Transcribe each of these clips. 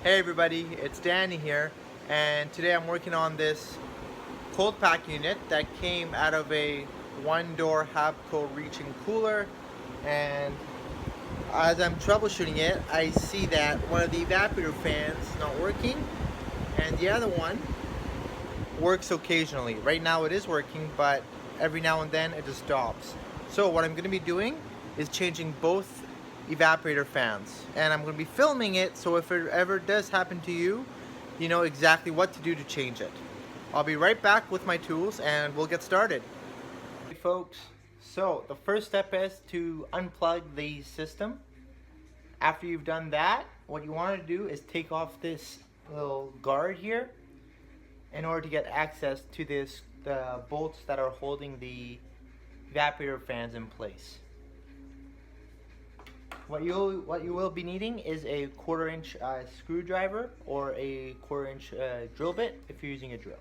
Hey everybody, it's Danny here, and today I'm working on this cold pack unit that came out of a one-door Habco reaching cooler. And as I'm troubleshooting it, I see that one of the evaporator fans is not working and the other one works occasionally. Right now it is working, but every now and then it just stops. So what I'm going to be doing is changing both evaporator fans, and I'm going to be filming it, so if it ever does happen to you, you know exactly what to do to change it. I'll be right back with my tools and we'll get started. Hey folks, so the first step is to unplug the system. After you've done that, what you want to do is take off this little guard here in order to get access to the bolts that are holding the evaporator fans in place. What you will be needing is a 1/4 inch screwdriver or a 1/4 inch drill bit if you're using a drill.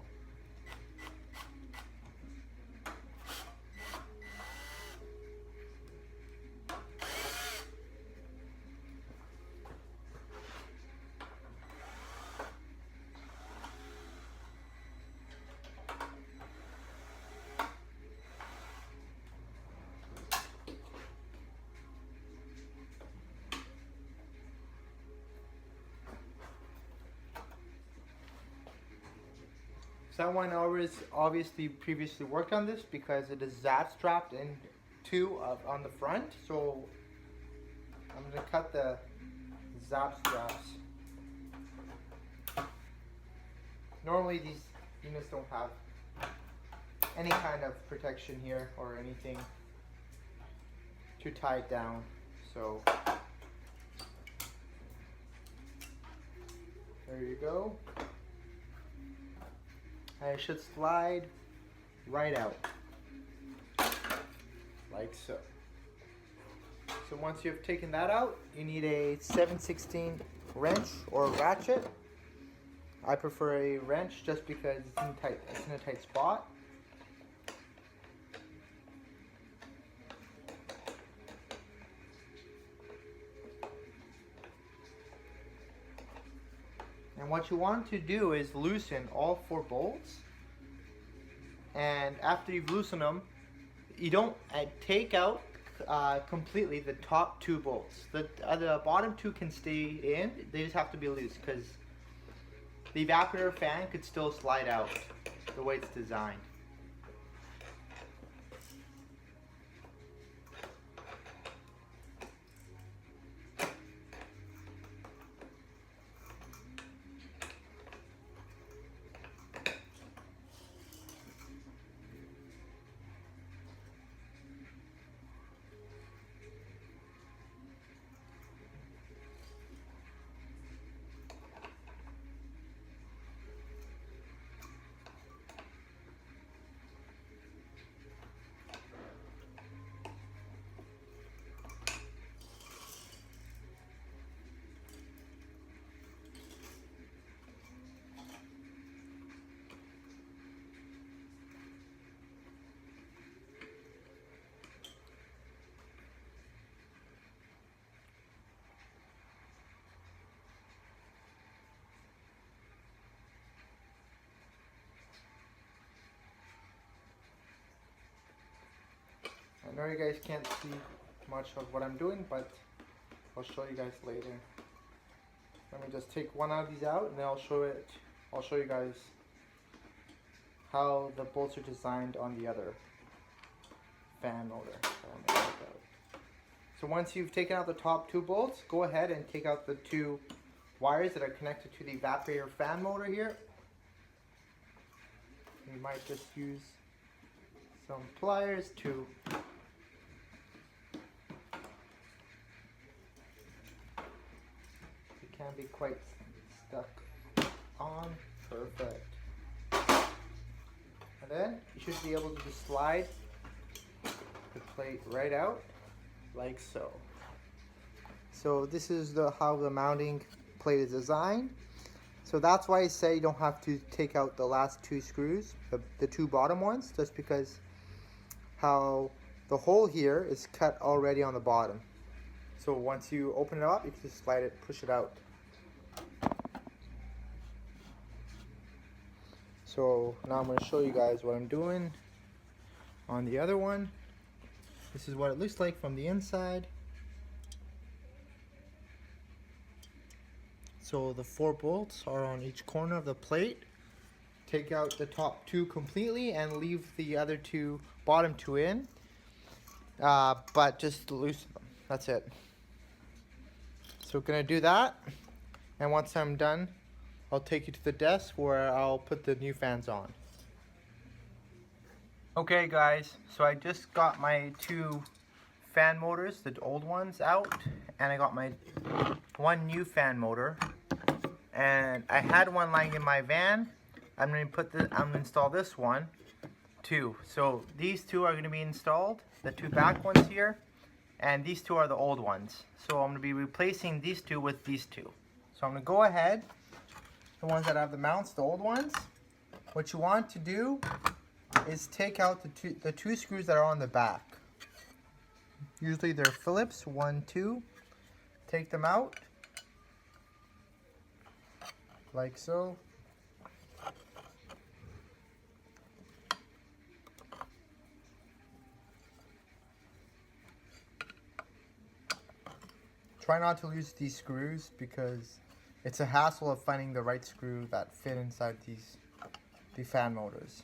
Someone obviously previously worked on this because it is zap strapped in two on the front. So I'm going to cut the zap straps. Normally these units don't have any kind of protection here or anything to tie it down. So there you go. And it should slide right out, like so. So once you've taken that out, you need a 7/16 wrench or ratchet. I prefer a wrench just because it's in a tight spot. And what you want to do is loosen all 4 bolts. And after you've loosened them, you don't take out completely the top 2 bolts. The bottom 2 can stay in, they just have to be loose because the evaporator fan could still slide out the way it's designed. I know you guys can't see much of what I'm doing, but I'll show you guys later. Let me just take one of these out and then I'll show you guys how the bolts are designed on the other fan motor. So once you've taken out the top 2 bolts, go ahead and take out the 2 wires that are connected to the evaporator fan motor here. You might just use some pliers to can be quite stuck on. Perfect. And then you should be able to just slide the plate right out like so. So this is how the mounting plate is designed. So that's why I say you don't have to take out the last 2 screws, the 2 bottom ones, just because how the hole here is cut already on the bottom. So once you open it up, you can just slide it, push it out. So now I'm going to show you guys what I'm doing on the other one. This is what it looks like from the inside. So the 4 bolts are on each corner of the plate. Take out the top 2 completely and leave the other 2, bottom 2 in. But just loosen them. That's it. So we're going to do that. And once I'm done, I'll take you to the desk where I'll put the new fans on. Okay guys, so I just got my 2 fan motors, the old ones, out, and I got my 1 new fan motor. And I had one lying in my van. I'm gonna install this one too. So these 2 are gonna be installed, the 2 back ones here, and these 2 are the old ones. So I'm gonna be replacing these 2 with these 2. So I'm gonna go ahead, the ones that have the mounts, the old ones. What you want to do is take out the two screws that are on the back. Usually they're Phillips, 1, 2. Take them out, like so. Try not to lose these screws because it's a hassle of finding the right screw that fit inside the fan motors.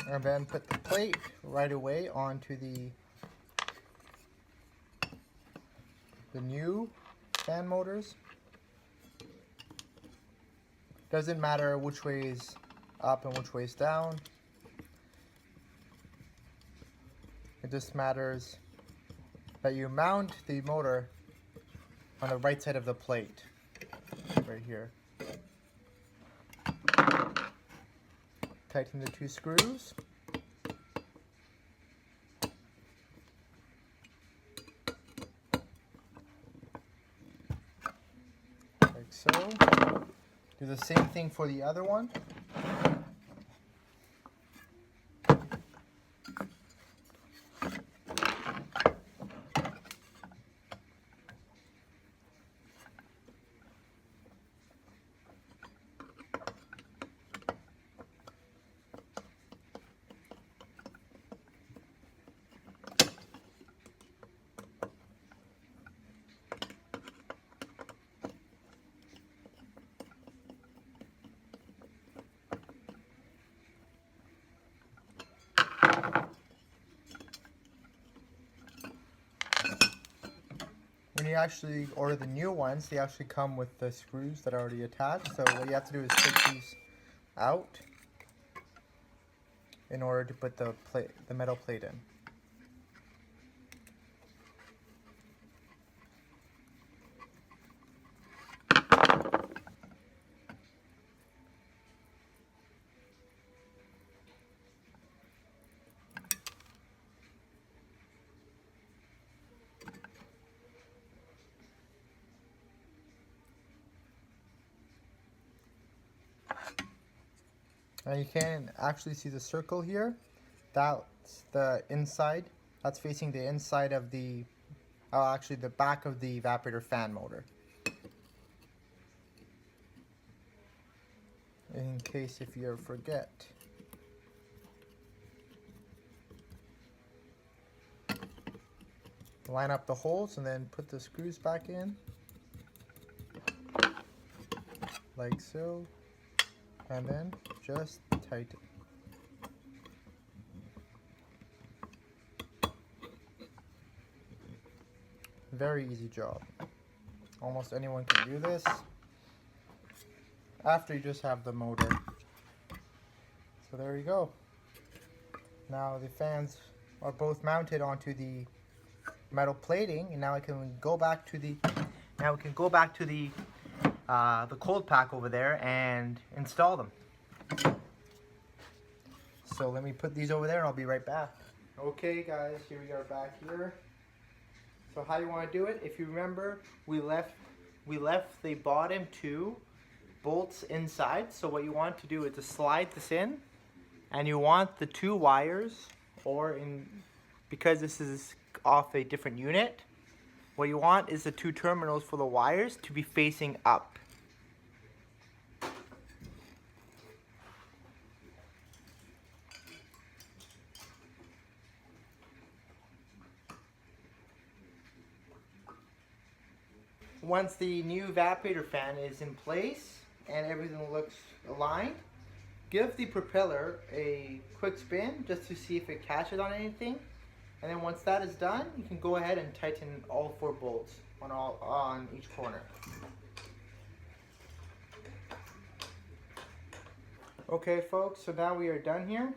And then put the plate right away onto the new fan motors. Doesn't matter which way is up and which way is down. It just matters that you mount the motor on the right side of the plate, right here. Tighten the 2 screws. Like so. Do the same thing for the other one. When you actually order the new ones, they actually come with the screws that are already attached. So what you have to do is take these out in order to put the metal plate in. Now you can actually see the circle here. That's the inside. That's facing the inside of the, actually the back of the evaporator fan motor. In case if you ever forget. Line up the holes and then put the screws back in. Like so. And then just tighten. Very easy job. Almost anyone can do this after you just have the motor. So there you go. Now the fans are both mounted onto the metal plating, and now I can go back to the the cold pack over there and install them. So let me put these over there and I'll be right back. Okay guys, here we are back here. So how you want to do it? If you remember, we left the bottom 2 bolts inside. So what you want to do is to slide this in, and you want the two wires, because this is off a different unit, what you want is the two terminals for the wires to be facing up. Once the new evaporator fan is in place and everything looks aligned, give the propeller a quick spin just to see if it catches on anything. And then once that is done, you can go ahead and tighten all 4 bolts on each corner. Okay folks, so now we are done here.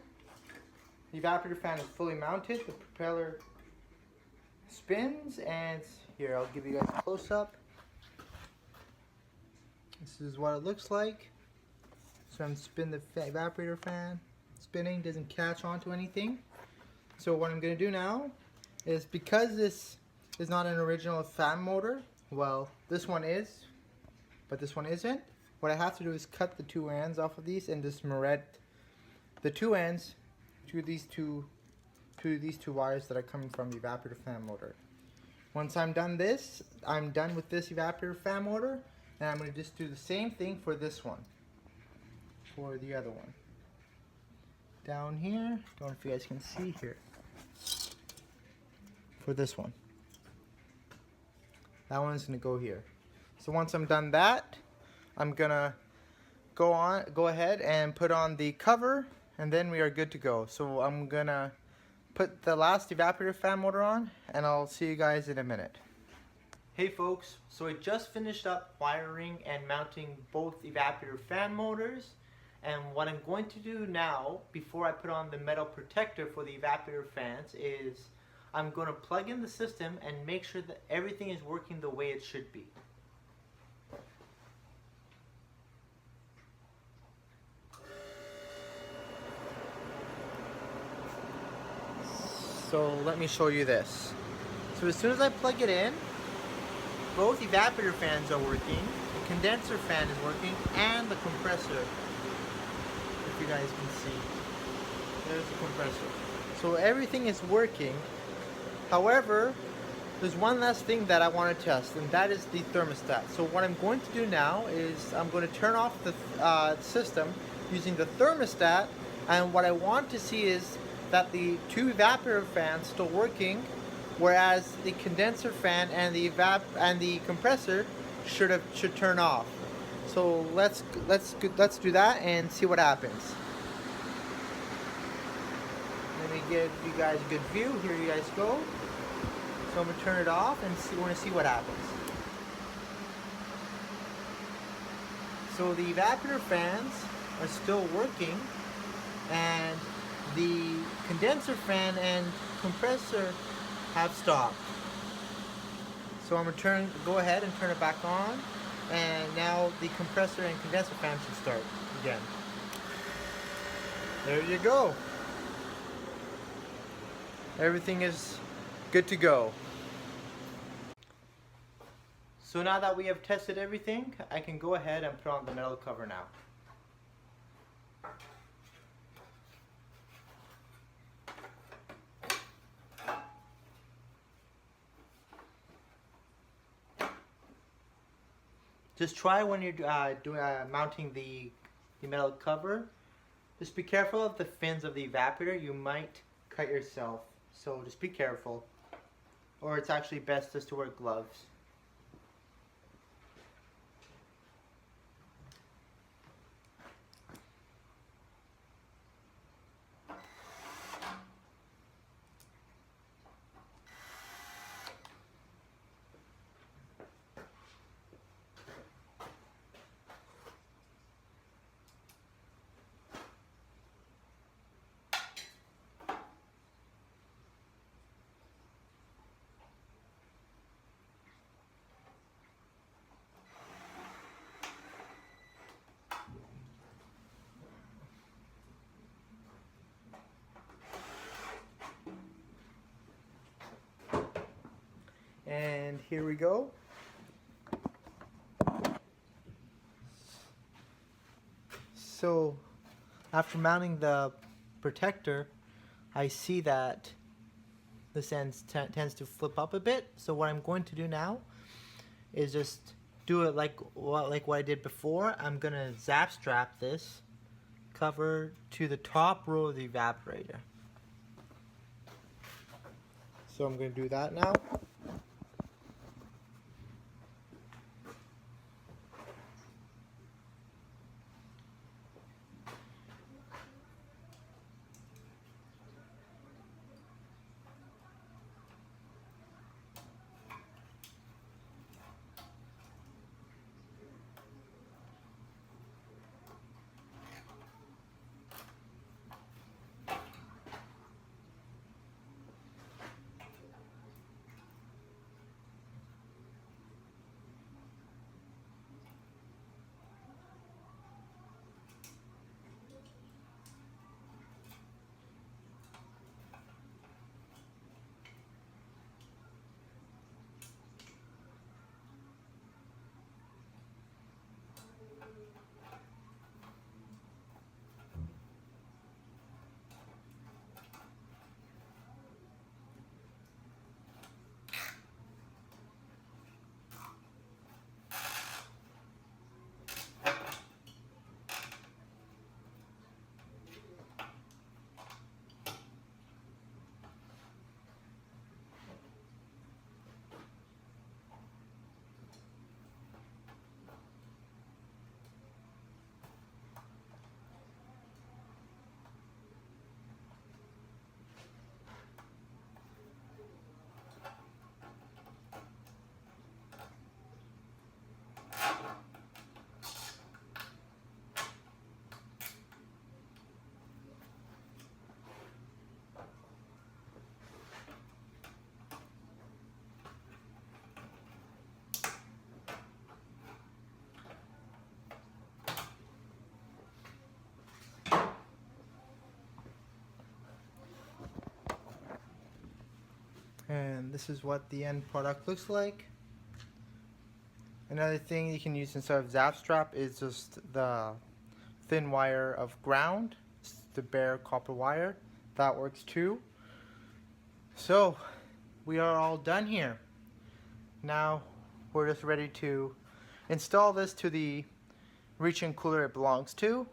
The evaporator fan is fully mounted, the propeller spins, and here I'll give you guys a close-up. This is what it looks like. So I'm spinning the evaporator fan. Spinning, doesn't catch onto anything. So what I'm going to do now is, because this is not an original fan motor, well, this one is, but this one isn't. What I have to do is cut the 2 ends off of these and just moret the 2 ends to these two wires that are coming from the evaporator fan motor. Once I'm done with this evaporator fan motor, and I'm going to just do the same thing for this one, for the other one. Down here, don't know if you guys can see here, for this one. That one's going to go here. So once I'm done that, I'm going to go ahead and put on the cover, and then we are good to go. So I'm going to put the last evaporator fan motor on, and I'll see you guys in a minute. Hey folks, so I just finished up wiring and mounting both evaporator fan motors, and what I'm going to do now, before I put on the metal protector for the evaporator fans, is I'm going to plug in the system and make sure that everything is working the way it should be. So let me show you this. So as soon as I plug it in, both evaporator fans are working, the condenser fan is working, and the compressor, if you guys can see. There's the compressor. So everything is working. However, there's one last thing that I want to test, and that is the thermostat. So what I'm going to do now is I'm going to turn off the system using the thermostat, and what I want to see is that the 2 evaporator fans still working, whereas the condenser fan and the compressor should turn off. So let's do that and see what happens. Let me give you guys a good view. Here you guys go. So I'm gonna turn it off and want to see what happens. So the evaporator fans are still working, and the condenser fan and compressor have stopped. So I'm gonna go ahead and turn it back on, and now the compressor and condenser fan should start again. There you go. Everything is good to go. So now that we have tested everything, I can go ahead and put on the metal cover now. Just try when you're mounting the metal cover. Just be careful of the fins of the evaporator. You might cut yourself, so just be careful. Or it's actually best just to wear gloves. And here we go. So after mounting the protector, I see that this end tends to flip up a bit. So what I'm going to do now is just do it like what I did before. I'm gonna zap strap this cover to the top row of the evaporator. So I'm gonna do that now. And this is what the end product looks like. Another thing you can use instead of zap strap is just the thin wire of ground, the bare copper wire. That works too. So we are all done here. Now we're just ready to install this to the reach-in cooler it belongs to.